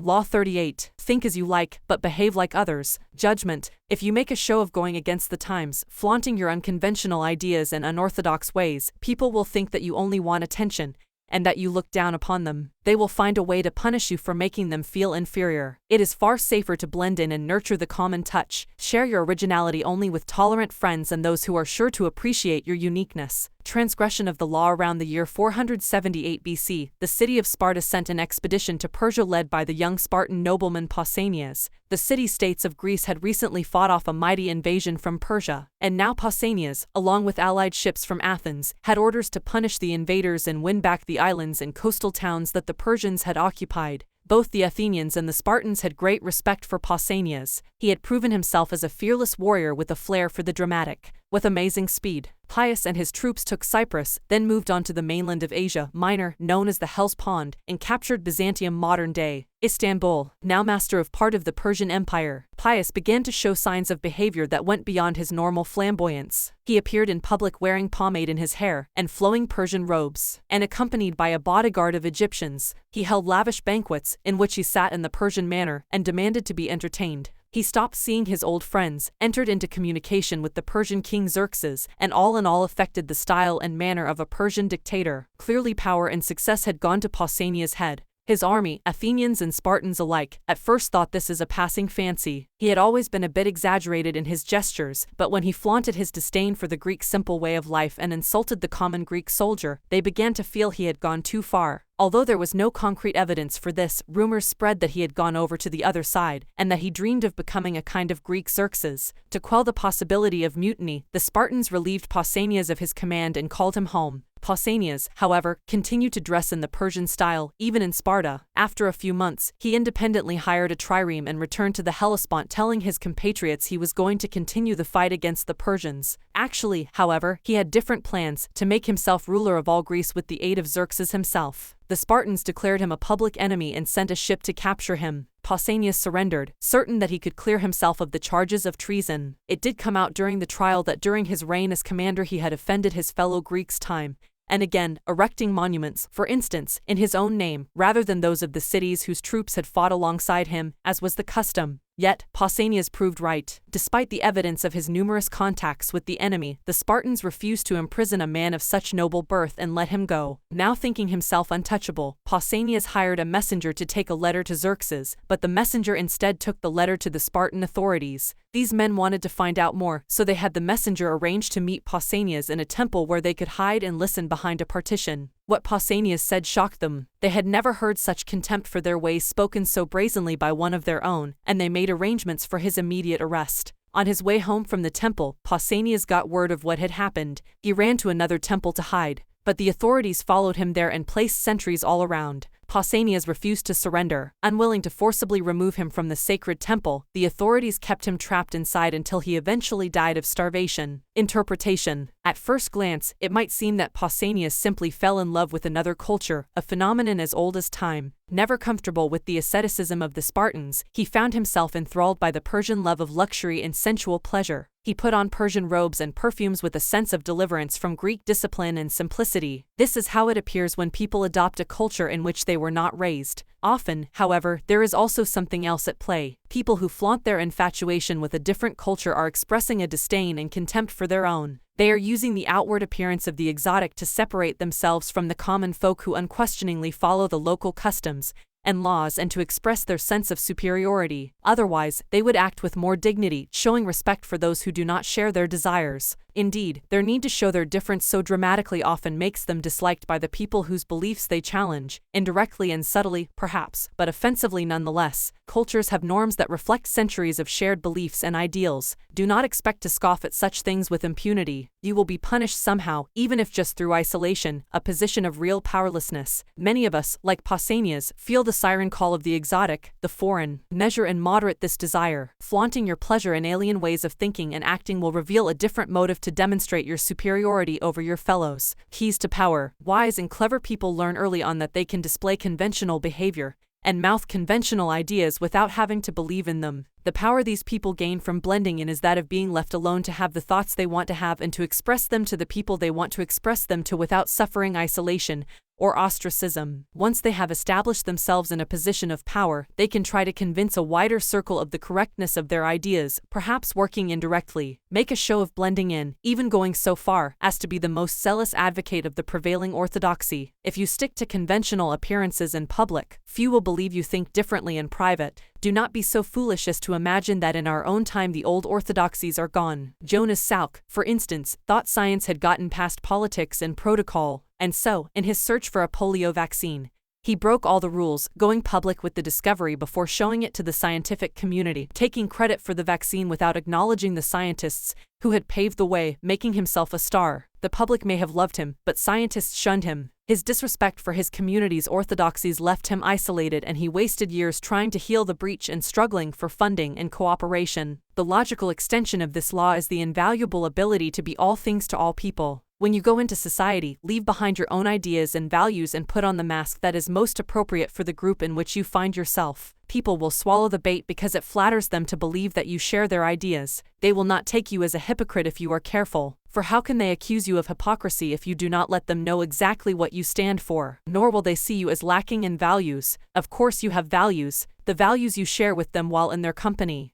Law 38. Think as you like, but behave like others. Judgment. If you make a show of going against the times, flaunting your unconventional ideas and unorthodox ways, people will think that you only want attention, and that you look down upon them. They will find a way to punish you for making them feel inferior. It is far safer to blend in and nurture the common touch. Share your originality only with tolerant friends and those who are sure to appreciate your uniqueness. Transgression of the law. Around the year 478 BC, the city of Sparta sent an expedition to Persia led by the young Spartan nobleman Pausanias. The city-states of Greece had recently fought off a mighty invasion from Persia, and now Pausanias, along with allied ships from Athens, had orders to punish the invaders and win back the islands and coastal towns that the Persians had occupied. Both the Athenians and the Spartans had great respect for Pausanias. He had proven himself as a fearless warrior with a flair for the dramatic. With amazing speed, Pius and his troops took Cyprus, then moved on to the mainland of Asia Minor, known as the Hellespont, and captured Byzantium, modern-day Istanbul. Now master of part of the Persian Empire, Pius began to show signs of behavior that went beyond his normal flamboyance. He appeared in public wearing pomade in his hair and flowing Persian robes, and accompanied by a bodyguard of Egyptians. He held lavish banquets, in which he sat in the Persian manner and demanded to be entertained. He stopped seeing his old friends, entered into communication with the Persian king Xerxes, and all in all affected the style and manner of a Persian dictator. Clearly power and success had gone to Pausanias' head. His army, Athenians and Spartans alike, at first thought this as a passing fancy. He had always been a bit exaggerated in his gestures, but when he flaunted his disdain for the Greek simple way of life and insulted the common Greek soldier, they began to feel he had gone too far. Although there was no concrete evidence for this, rumors spread that he had gone over to the other side, and that he dreamed of becoming a kind of Greek Xerxes. To quell the possibility of mutiny, the Spartans relieved Pausanias of his command and called him home. Pausanias, however, continued to dress in the Persian style, even in Sparta. After a few months, he independently hired a trireme and returned to the Hellespont, telling his compatriots he was going to continue the fight against the Persians. Actually, however, he had different plans: to make himself ruler of all Greece with the aid of Xerxes himself. The Spartans declared him a public enemy and sent a ship to capture him. Pausanias surrendered, certain that he could clear himself of the charges of treason. It did come out during the trial that during his reign as commander he had offended his fellow Greeks time and again, erecting monuments, for instance, in his own name, rather than those of the cities whose troops had fought alongside him, as was the custom. Yet, Pausanias proved right. Despite the evidence of his numerous contacts with the enemy, the Spartans refused to imprison a man of such noble birth and let him go. Now thinking himself untouchable, Pausanias hired a messenger to take a letter to Xerxes, but the messenger instead took the letter to the Spartan authorities. These men wanted to find out more, so they had the messenger arrange to meet Pausanias in a temple where they could hide and listen behind a partition. What Pausanias said shocked them. They had never heard such contempt for their ways spoken so brazenly by one of their own, and they made arrangements for his immediate arrest. On his way home from the temple, Pausanias got word of what had happened. He ran to another temple to hide, but the authorities followed him there and placed sentries all around. Pausanias refused to surrender. Unwilling to forcibly remove him from the sacred temple, the authorities kept him trapped inside until he eventually died of starvation. Interpretation. At first glance, it might seem that Pausanias simply fell in love with another culture, a phenomenon as old as time. Never comfortable with the asceticism of the Spartans, he found himself enthralled by the Persian love of luxury and sensual pleasure. He put on Persian robes and perfumes with a sense of deliverance from Greek discipline and simplicity. This is how it appears when people adopt a culture in which they were not raised. Often, however, there is also something else at play. People who flaunt their infatuation with a different culture are expressing a disdain and contempt for their own. They are using the outward appearance of the exotic to separate themselves from the common folk who unquestioningly follow the local customs and laws and to express their sense of superiority. Otherwise, they would act with more dignity, showing respect for those who do not share their desires. Indeed, their need to show their difference so dramatically often makes them disliked by the people whose beliefs they challenge, indirectly and subtly, perhaps, but offensively nonetheless. Cultures have norms that reflect centuries of shared beliefs and ideals. Do not expect to scoff at such things with impunity. You will be punished somehow, even if just through isolation, a position of real powerlessness. Many of us, like Pausanias, feel the siren call of the exotic, the foreign. Measure and moderate this desire. Flaunting your pleasure in alien ways of thinking and acting will reveal a different motive to demonstrate your superiority over your fellows. Keys to power. Wise and clever people learn early on that they can display conventional behavior and mouth conventional ideas without having to believe in them. The power these people gain from blending in is that of being left alone to have the thoughts they want to have and to express them to the people they want to express them to without suffering isolation or ostracism. Once they have established themselves in a position of power, they can try to convince a wider circle of the correctness of their ideas, perhaps working indirectly. Make a show of blending in, even going so far as to be the most zealous advocate of the prevailing orthodoxy. If you stick to conventional appearances in public, few will believe you think differently in private. Do not be so foolish as to imagine that in our own time the old orthodoxies are gone. Jonas Salk, for instance, thought science had gotten past politics and protocol, and so, in his search for a polio vaccine, he broke all the rules, going public with the discovery before showing it to the scientific community, taking credit for the vaccine without acknowledging the scientists who had paved the way, making himself a star. The public may have loved him, but scientists shunned him. His disrespect for his community's orthodoxies left him isolated, and he wasted years trying to heal the breach and struggling for funding and cooperation. The logical extension of this law is the invaluable ability to be all things to all people. When you go into society, leave behind your own ideas and values and put on the mask that is most appropriate for the group in which you find yourself. People will swallow the bait because it flatters them to believe that you share their ideas. They will not take you as a hypocrite if you are careful, for how can they accuse you of hypocrisy if you do not let them know exactly what you stand for? Nor will they see you as lacking in values. Of course you have values, the values you share with them while in their company.